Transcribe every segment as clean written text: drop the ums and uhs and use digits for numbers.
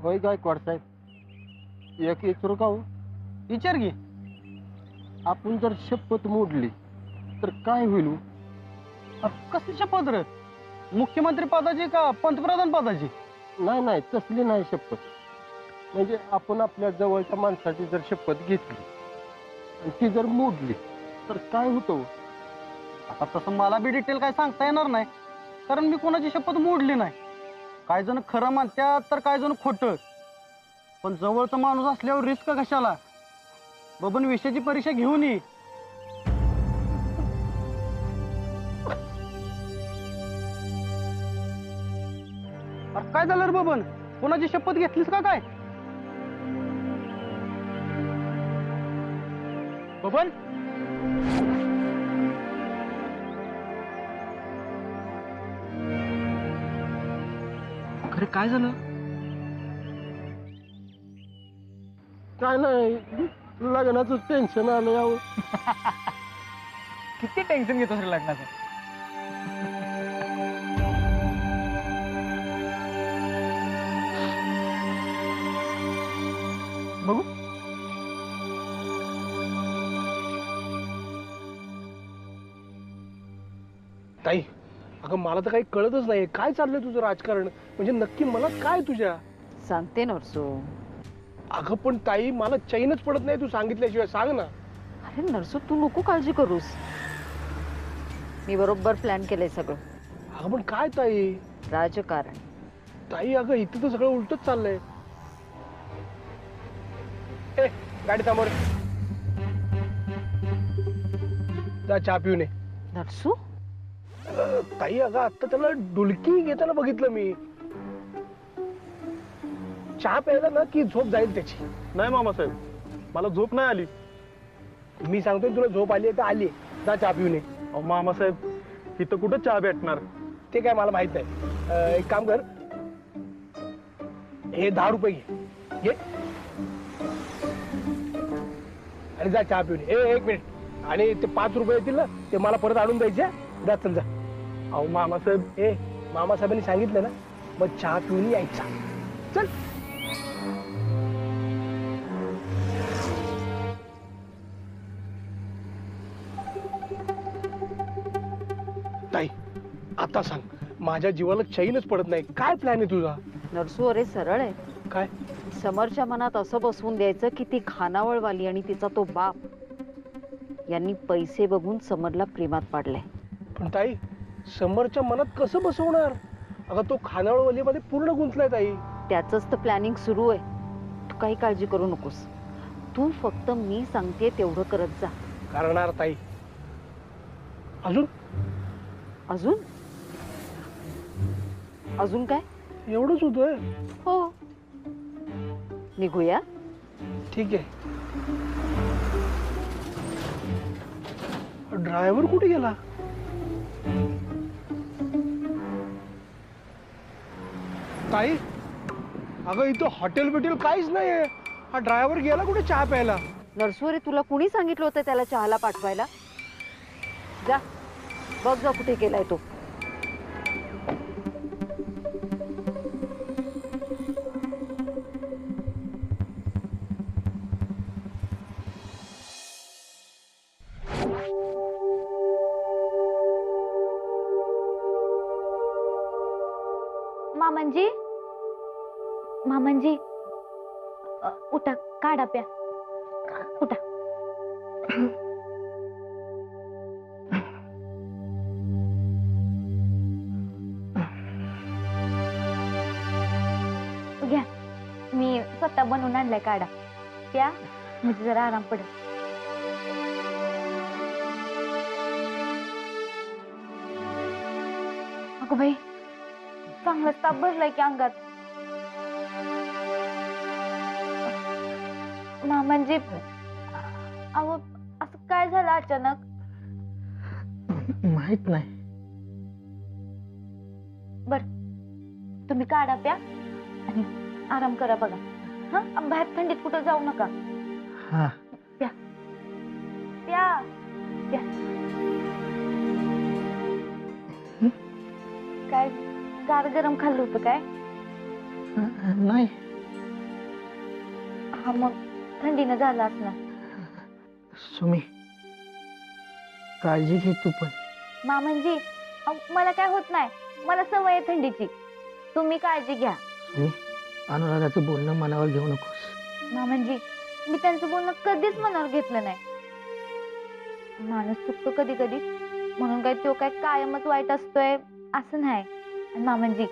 होय गायकवाड साहेब, एक विचारू का हो? विचार घे. आपण जर शपथ मोडली तर काय होईल हो? कसली शपथ रे? मुख्यमंत्री पदाची का पंतप्रधान पदाची? नाही नाही, तसली नाही शपथ. म्हणजे आपण आपल्या जवळच्या माणसाची जर शपथ घेतली आणि ती जर मोडली तर काय होतं हो? आता तसं मला बी डिटेल काय सांगता येणार नाही, कारण मी कोणाची शपथ मोडली नाही. काय जण खरं म्हणतात तर काय जण खोटं. पण जवळचा माणूस असल्यावर रिस्क कशाला? बबन विषयाची परीक्षा घेऊन ये. अरे काय झालं रे बबन? कोणाची शपथ घेतलीस का काय? बबन, खरे काय झालं? काय नाही, लग्नाचं टेन्शन आलं यावं. किती टेन्शन घेतोस रे लग्नाचं? बघू. ताई, अगं मला तर काही कळतच नाही काय चाललंय तुझं राजकारण. म्हणजे नक्की मला काय तुझ्या? सांगते नरसो. अगं पण ताई, मला चैनच पडत नाही तू सांगितल्याशिवाय. सांग ना. अरे नरसो, तू नको काळजी करूस. मी बरोबर प्लॅन केलंय सगळं. अगं पण काय ताई? राजकारण. ताई अगं इथं तर सगळं उलटच चाललंय. ए, गाडी थांबव रे. जा चहा पिऊन ये. नरसू, ताई अगं आता त्याला डुलकी घेताना बघितलं मी. चहा प्यायला ना की झोप जाईल त्याची. नाही मामासाहेब, मला झोप नाही आली. मी सांगतोय तुला झोप आली आहे तर आली. जा चहा पिऊन ये. अहो मामासाहेब, इथं कुठं चहा भेटणार? ते काय मला माहित नाही. एक काम कर, हे 10 रुपये घे. आणि जा चहा पिऊन ये. एक मिनिट. आणि ते 5 रुपये येतील ना, ते मला परत आणून द्यायचे. जा चल जा. अहो मामासाहेब, मामासाहेबांनी सांगितलं ना, मग चहा पिऊन यायचा. चल. ताई आता सांग, माझ्या जीवाला चैनच पडत नाही. काय प्लॅन आहे तुझा? नरसू, अरे सरळ आहे. काय? समरच्या मनात असं बसवून द्यायचं की ती खानावळवाली आणि तिचा तो बाप यांनी पैसे बघून समरला प्रेमात पाडलंय. पण ताई, समरच्या मनात कसं बसवणार? अगं तो खानावळवालीमध्ये पूर्ण गुंतलाय ताई. त्याचंच तर प्लॅनिंग सुरू आहे. तू काही काळजी करू नकोस. तू फक्त मी सांगते तेवढं करत जा. करणार ताई. अजून अजून अजून काय? एवढंच होतंय? हो, निघूया. ठीक आहे. ड्रायव्हर कुठे गेला? ताई अगं इथं हॉटेल बिटेल काहीच नाहीये. हा ड्रायव्हर गेला कुठे चहा प्यायला? नरसू, अरे तुला कुणी सांगितलं होतं त्याला चहाला पाठवायला? जा बघ, जा कुठे गेलाय तो. मामनजी, मामनजी, उठा, काढा प्या, उठा. घ्या, मी स्वतः बनवून आणलाय काढा, प्या, म्हणजे जरा आराम पडेल. अगं बाई, चांगलाच ताप भरलाय की अंगात. म्हणजे अहो, असं काय झालं अचानक? माहित नाही. बर, तुम्ही काढा प्या आणि आराम करा बघा. हा, बाहेर थंडीत कुठं जाऊ नका. हा, प्या प्या प्या. काय गार गरम खाल्लं होतं काय? नाही. हा मग थंडीनं झाला असणार. सुमी काळजी घे तू पण. मामांजी मला काय होत नाही, मला सवय आहे थंडीची. तुम्ही काळजी घ्या. सुमी अनुराधाचं बोलणं मनावर घेऊ नकोस. मामांजी मी त्यांचं बोलणं कधीच मनावर घेतलं नाही. माणूस चुकतो कधी कधी, म्हणून काय तो काय कायमच वाईट असतोय असं नाही. आणि मामांजी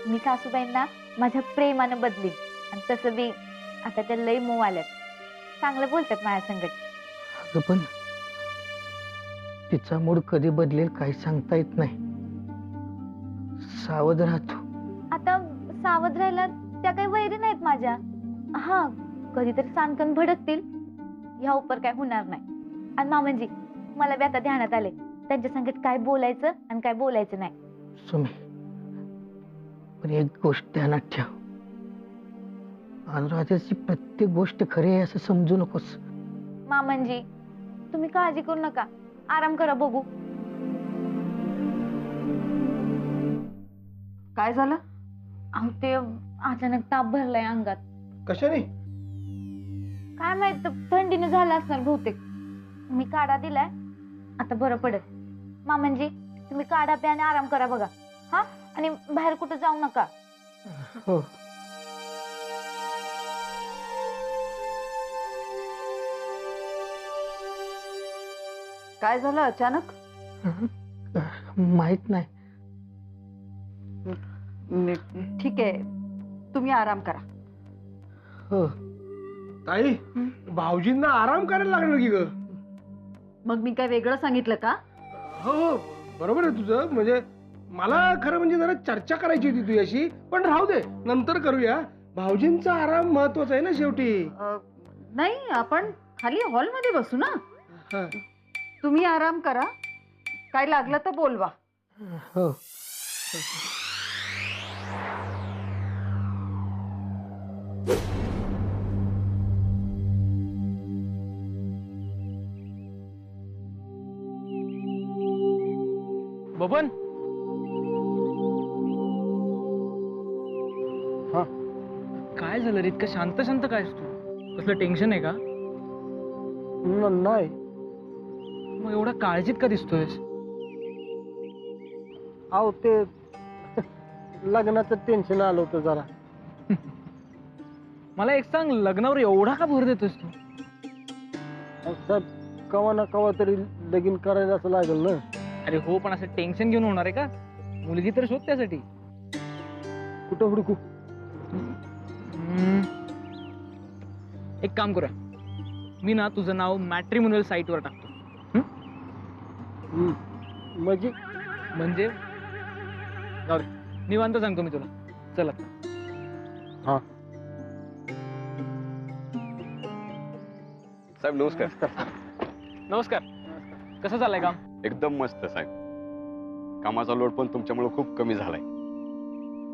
मी सासूबाईंना माझ्या प्रेमानं बदली, आणि तसं बी आता त्या लई मोह आल्यात, चांगलं बोलतात माझ्या संगत. अगं पण तिचा मूड कधी बदलेल काही सांगता येत नाही. सावध राहतो. आता सावध राहायला त्या काही वैरी नाहीत माझ्या. हा कधीतरी सानकन भडकतील, ह्या उपर काय होणार नाही. आणि मामांजी मला बी आता ध्यानात आले त्यांच्या संगत काय बोलायचं आणि काय बोलायचं नाही. सुमी पण एक गोष्ट ध्यानात ठेव, अनुराधाची प्रत्येक गोष्ट खरी आहे असं समजू नकोस. मामांजी तुम्ही काळजी करू नका, आराम करा बघू. काय झालं? अहो ते अचानक ताप भरलाय अंगात. कशाने? काय माहित, थंडीने झालं असणार बहुतेक. मी काढा दिलाय, आता बरं पडेल. मामांजी तुम्ही काढा प्या आणि आराम करा बघा. हा आणि बाहेर कुठं जाऊ नका. हो काय झालं अचानक? माहित नाही. ठीक आहे, तुम्ही आराम करा. हो ताई भाऊजींना आराम करायला लागणार की ग? मग मी काय वेगळं सांगितलं का? हो हो बरोबर आहे तुझं. म्हणजे मला खरं म्हणजे जरा चर्चा करायची होती तुझ्याशी, पण राहू दे नंतर करूया. भाऊजींचा आराम महत्वाचा आहे ना शेवटी. नाही, आपण खाली हॉलमध्ये बसू ना. हा. तुम्ही आराम करा, काय लागलं तर बोलवा. हो बबन. हा. काय झालं रे, इतकं शांत शांत काय तू? कसलं टेन्शन आहे का? नाही. मग एवढा काळजीत का दिसतोयस? अहो ते लग्नाचं टेन्शन आलं होतं जरा. मला एक सांग, लग्नावर एवढा का भर देतोस तू? अहो साहेब, कवा ना कवा तरी लगीन करायला असं लागेल ना. अरे हो, पण असं टेन्शन घेऊन होणार आहे का? मुलगी तर शोध त्यासाठी. कुठं हुडकू? एक काम करूया, मी ना तुझं नाव मॅट्रिमोनियल साईटवर टाकतो. म्हणजे म्हणजे जाऊ दे, निवांत सांगतो मी तुला. चला. हा. साहेब नमस्कार. नमस्कार. कसं चाललंय काम? एकदम मस्त साहेब. कामाचा लोड पण तुमच्यामुळे खूप कमी झालाय,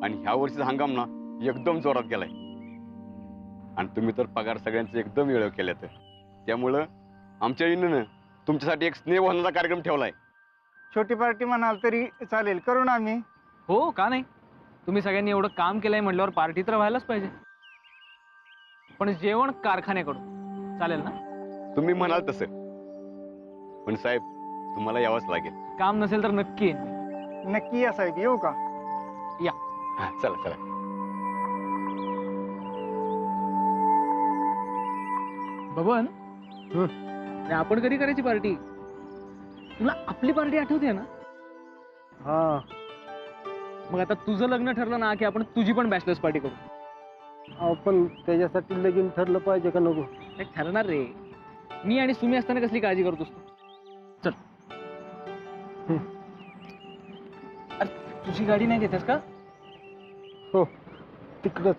आणि ह्या वर्षीचा हंगाम ना एकदम जोरात गेलाय. आणि तुम्ही तर पगार सगळ्यांचे एकदम वेळ केले, तर त्यामुळं आमच्या युनियननं तुमच्यासाठी एक स्नेहवंदनाचा कार्यक्रम ठेवलाय. छोटी पार्टी म्हणाल तरी चालेल, करू ना आम्ही. हो का नाही, तुम्ही सगळ्यांनी एवढं काम केलंय म्हटल्यावर पार्टी तर व्हायलाच पाहिजे. पण जेवण कारखान्याकडून चालेल ना? तुम्ही म्हणाल तसं, पण साहेब तुम्हाला यावंच लागेल. काम नसेल तर नक्की येईन. नक्की या साहेब, येऊ का? हा, चला चला. बबन, आणि आपण कधी करायची पार्टी? तुला आपली पार्टी आठवते ना? हा. मग आता तुझं लग्न ठरलं ना की आपण तुझी पण बॅचलर्स पार्टी करू. अहो पण त्याच्यासाठी लगीन ठरलं पाहिजे का नको? हे ठरणार रे. मी आणि सुमी असताना कसली काळजी करतोस तू? चल. अरे तुझी गाडी नाही घेतेस का? हो, तिकडच.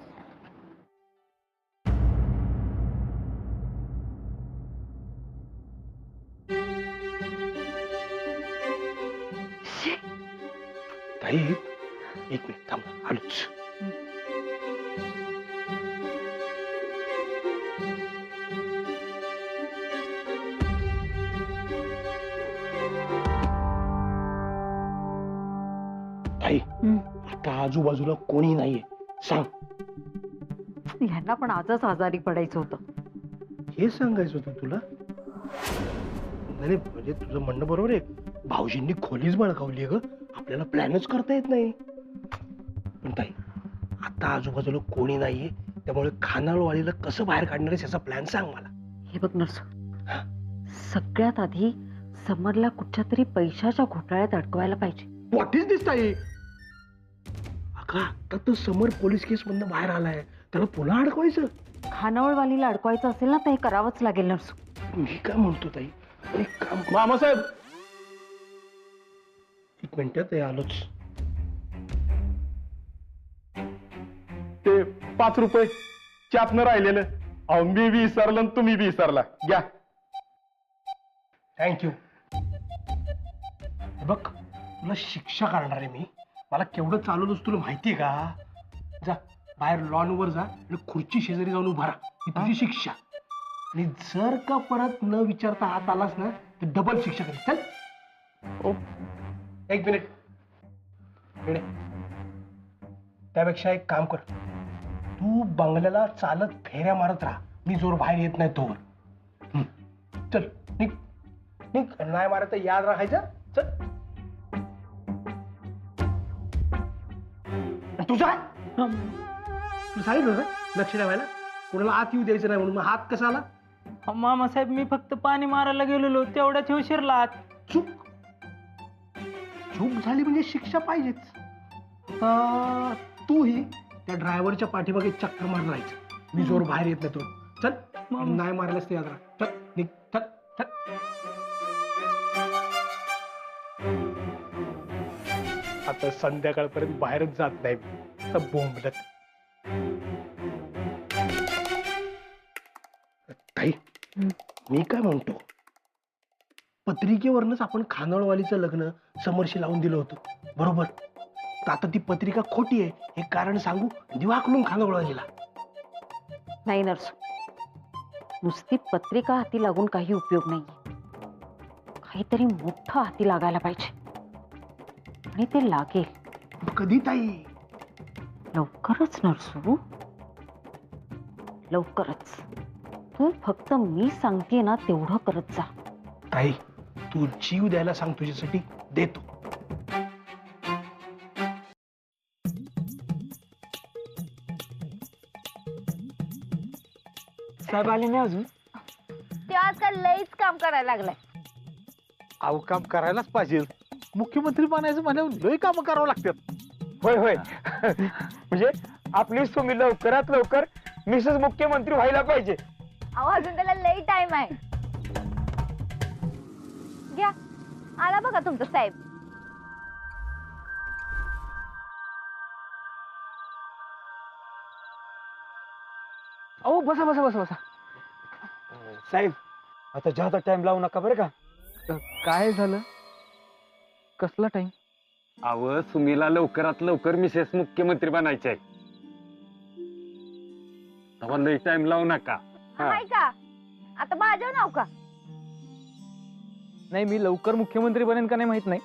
ताई एक मिनिट थांब, आलोच. ताई आता आजूबाजूला कोणी नाहीये, सांग. ह्यांना पण आजच आजारी पडायचं होतं. हे सांगायचं होतं तुला. नाही म्हणजे तुझं म्हणणं बरोबर आहे. भाऊजींनी खोलीच बळकावली ग. आपल्याला प्लॅनच करता येत नाही. पण ताई, आता आजूबाजूला कोणी नाहीये, त्यामुळे खानावळीला कसं बाहेर काढणार आहेस याचा प्लॅन सांग मला. हे बघ नर्स, सगळ्यात आधी समरला कुठच्या तरी पैशाच्या घोटाळ्यात अडकवायला पाहिजे. व्हॉट इज दिस ताई? अगं आता तर समर पोलीस केस मधनं बाहेर आलाय, त्याला पुन्हा अडकवायचं? खानावळवालीला अडकवायचं असेल ना तर हे करावंच लागेल नर्स. मी काय म्हणतो ताई, एक काम कर. मामासाहेब, एक मिनिटात आलोच. ते 5 रुपये च्यातनं राहिलेलं. अहो मी बी विसरलं आणि तुम्ही बी विसरला. घ्या. थँक्यू. बघ तुला शिक्षा करणार आहे मी. मला केवढं चालवलंच तुला माहितीये का? जा बाहेर लॉन वर जा आणि खुर्ची शेजारी जाऊन उभा राहा. ही तुझी शिक्षा. आणि जर का परत न विचारता आत आलास ना तर डबल शिक्षा करेल. चल. ओ. एक मिनिट. इकडे. त्यापेक्षा एक काम कर, तू बंगल्याला चालत फेऱ्या मारत राहा. मी जोर बाहेर येत नाही तोवर. चल निघ निघ. नाही मारत तर याद राखायचं. चल. तुझा तू सांगितलं ना लक्ष ठेवायला, कोणाला आत येऊ द्यायचं नाही म्हणून. मग हात कसा आला? मामासाहेब मी फक्त पाणी मारायला गेलेलो तेवढ्यात ह्यो शिरला आत. चूक चूक झाली म्हणजे शिक्षा पाहिजेच. तर तूही त्या ड्रायव्हरच्या पाठीमागे चक्कर मारून राहायचं. मी जोर बाहेर येत नाही तो. चल. नाही मारलंच ते याद राहा. चल निघ. चल चल. आता संध्याकाळपर्यंत बाहेरच जात नाही मी. तर बोंबलत. ताई, मी काय म्हणतो, पत्रिकेवरनच आपण खानावळवालीचं लग्न समरशी लावून दिलं होतं, बरोबर? तर आता ती पत्रिका खोटी आहे हे कारण सांगू, दिवाकलून खानावळवालीला. नाही नर्स, नुसती पत्रिका हाती लागून काही उपयोग नाही. काहीतरी मोठं हाती लागायला पाहिजे आणि ते लागेल. कधी ताई? लवकरच नर्सू, लवकरच. तू फक्त मी सांगते ना तेवढं करत जा. ताई, तू जीव द्यायला सांग, तुझ्यासाठी देतो. साहेब आले नाही अजून? ते आजकाल लईच काम करायला लागलाय. अहो काम करायलाच पाहिजे. मुख्यमंत्री बनायचं म्हणल्यावर लई काम करावं लागतात. होय होय. म्हणजे आपली सुमी लवकरात लवकर मिसेस मुख्यमंत्री व्हायला पाहिजे. अहो अजून त्याला लई टाइम आहे. घ्या, आला बघा तुमचा साहेब. अहो बसा बसा बसा बसा. साहेब आता जास्त टाइम लावू नका बरं का. काय झालं? कसला टाइम? अव सुमीला लवकरात लवकर मिसेस मुख्यमंत्री बनायचे आहे. तेव्हा लई टाइम लावू नका. हाय का? आता माझ्या नाव का? नाही मी लवकर मुख्यमंत्री बनेन का नाही माहित नाही,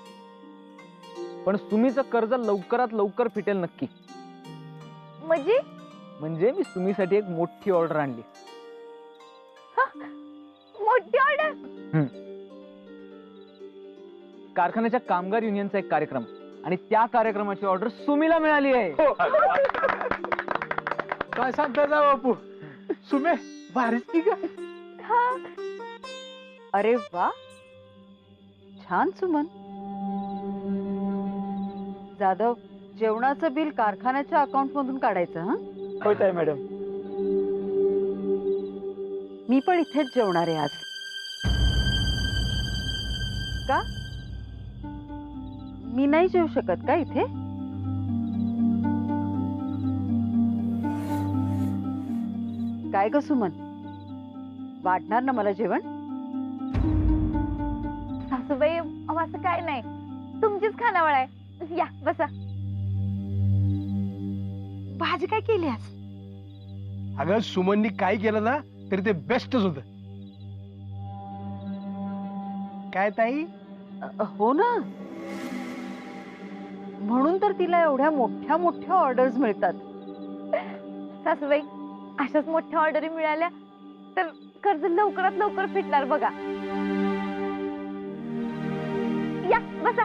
पण सुमीचं कर्ज लवकरात लवकर फिटेल नक्की. म्हणजे मी सुमीसाठी एक मोठी ऑर्डर आणली. मोठी ऑर्डर? कारखान्याच्या कामगार युनियनचा एक कार्यक्रम आणि त्या कार्यक्रमाची ऑर्डर सुमीला मिळाली आहे. काय सांगता जा बापू, सुमे भारीच की का? अरे वा, छान सुमन. जाधव, जेवणाचं बिल कारखान्याच्या अकाउंट मधून काढायचं. हा होत आहे मॅडम. मी पण इथेच जेवणार आहे आज. का? मी नाही जेवू शकत का इथे? काय ग सुमन, वाटणार ना मला जेवण? सासूबाई अहो असं काय नाही, तुमचीच खानावळ आहे. या बसा. भाजी काय केली आज? अगं सुमननी काय केलं ना तरी ते बेस्टच होत. काय ताई? हो ना, म्हणून तर तिला एवढ्या मोठ्या मोठ्या ऑर्डर्स मिळतात. सासूबाई अशाच मोठ्या ऑर्डरी मिळाल्या तर कर्ज लवकरात लवकर फिटणार बघा. या बसा.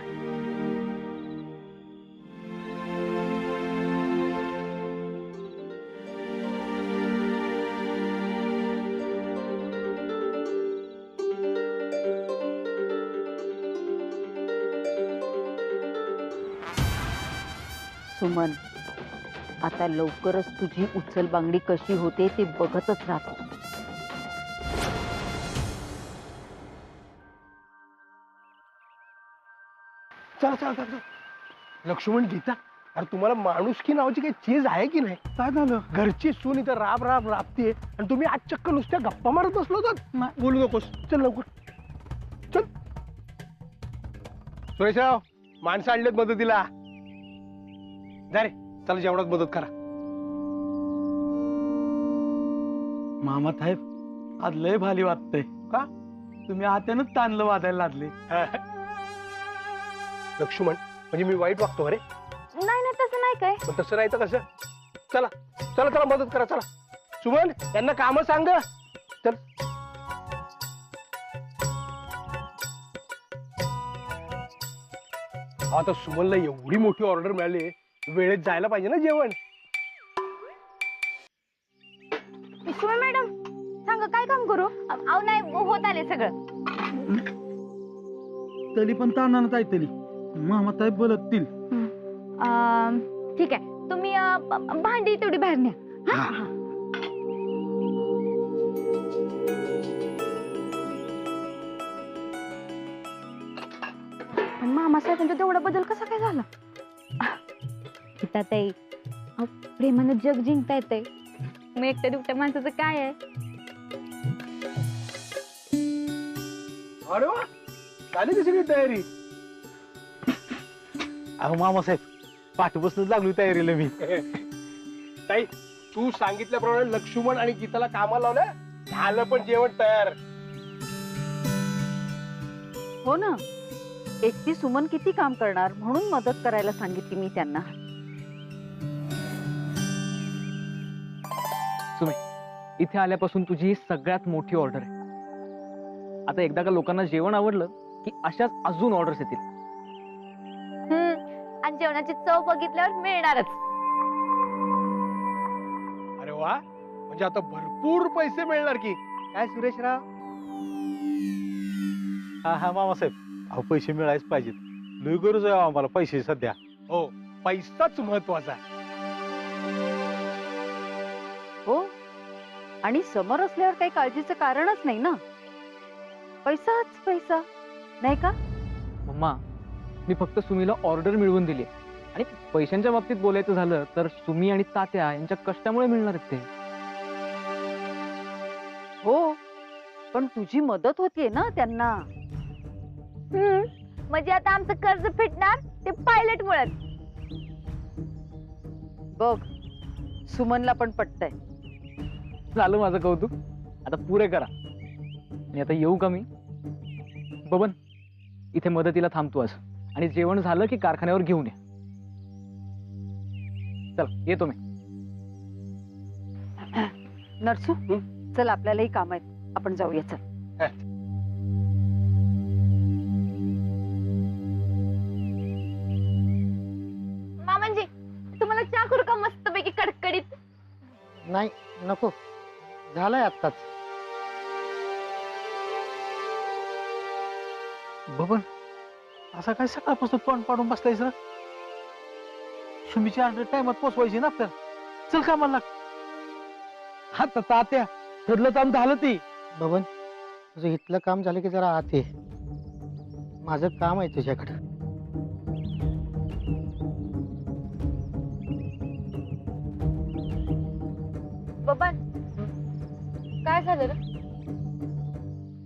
सुमन, आता लवकरच तुझी उचल बांगडी कशी होते ते बघतच राहतो. चला चला चला चला. लक्ष्मण गीता, अरे तुम्हाला माणुसकी नावाची काही चीज आहे की नाही? काय झालं? घरची सून इथं राब राब राबतीये आणि तुम्ही आज चक्क नुसत्या गप्पा मारत बसलो तर बोलू नकोस. चल लवकर चल. सुरेशराव, माणसं आणलेत मदतीला. जा रे, चला जेवणात मदत करा. मामा साहेब, आज लय भाली वाटतंय. का? तुम्ही हात्यानंच ताणलं वाजायला लागले. लक्ष्मण, म्हणजे मी वाईट वागतो अरे? नाही नाही तसं नाही काय. पण तसं नाही तर कसं? चला चला चला मदत करा. चला सुमन, त्यांना काम सांग. चल. आता सुमनला एवढी मोठी ऑर्डर मिळाली, वेळेत जायला पाहिजे ना जेवण. सुमन मॅडम सांगा काय काम करू? अहो नाही होत आले सगळं. तरी पण ताणानं काय तरी मामा साहेब बोलतील. ठीक आहे, तुम्ही भांडी तेवढी बाहेर न्या. हा? पण मामासाहेबांचा तेवढा बदल कसा काय झाला? गीताताई, प्रेमानं जग जिंकता येतंय, मग एकट्या दुकट्या माणसाचं काय आहे? अरे वा, झाली की सगळी तयारी? अहो मामासाहेब, पाठपासूनच लागली तयारीला मी. ताई, तू सांगितल्याप्रमाणे लक्ष्मण आणि गीताला कामाला लावलं, झालं पण जेवण तयार. हो ना, एकटी सुमन किती काम करणार, म्हणून मदत करायला सांगितली मी त्यांना. सुमे, इथे आल्यापासून तुझी ही सगळ्यात मोठी ऑर्डर आहे. आता एकदा का लोकांना जेवण आवडलं की अशाच अजून ऑर्डर्स येतील. आणि जेवणाची चव बघितल्यावर मिळणारच. अरे वा, म्हणजे आता भरपूर पैसे मिळणार की काय सुरेशराव? हा हा मामासाहेब, अहो पैसे मिळायच पाहिजेत. लई गरज आहे आम्हाला पैसे सध्या. हो, पैसाच महत्वाचा. हो, आणि समोर असल्यावर काही काळजीचं कारणच नाही ना. पैसाच पैसा, नाही का? मम्मा, मी फक्त सुमीला ऑर्डर मिळवून दिली आणि पैशांच्या बाबतीत बोलायचं झालं तर सुमी आणि तात्या यांच्या कष्टामुळे मिळणार आहेत ते. हो, पण तुझी मदत होतीये ना त्यांना. म्हणजे आता आमचं कर्ज फिटणार ते पायलट मुळे. बघ, सुमनला पण पटतंय. झालं माझं कौतुक, आता पुरे करा. आणि आता येऊ का मी? बबन, इथे मदतीला थांबतो आज, आणि जेवण झालं की कारखान्यावर घेऊन ये. चल येतो मी. नरसू, चल आपल्यालाही काम आहेत, आपण जाऊया. चल. मामांजी, तुम्हाला चहा करू का मस्तपैकी कडकडीत? नाही नको, झालंय आत्ताच. बबन, असा काय सकाळपासून तोंड पाडून बसलायस ना? सुमीची ऑर्डर टाइमात पोचवायची ना आपल्याला. चल कामाला लाग. हा तर तात्या, ठरलं काम झालं ती. बबन, तुझं इथलं काम झालं की जरा आत ये. माझं काम आहे तुझ्याकडं. बबन, काय झालं रे?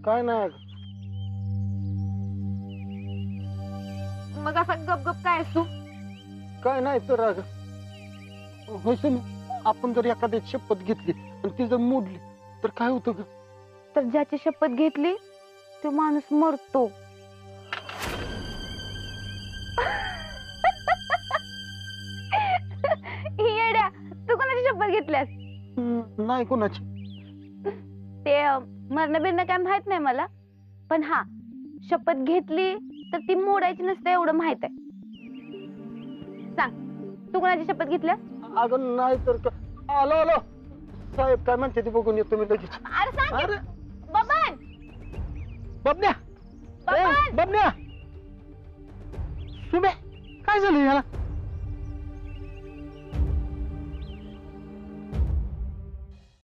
काय नाही, मग असा गपगप काय असतो? काय नाही तर आपण जर एखादी शपथ घेतली आणि ती जर मोडली तर काय होतं ग? तर ज्याची शपथ घेतली तो माणूस मरतो. येड्या, तू कोणाची शपथ घेतल्यास? नाही कोणाची. ते मरण बिरणं काय माहित नाही मला, पण हा शपथ घेतली तर ती मोडायची नसते एवढं माहित आहे. सांग, तू कोणाची शपथ घेतल्या? अगं नाही तर आलो आलो साहेब काय म्हणते ते बघून येतो मी लगेच. अरे सांग की. अरे बबन बबन्या, बबन बबन्या, सुमे काय झालं याला?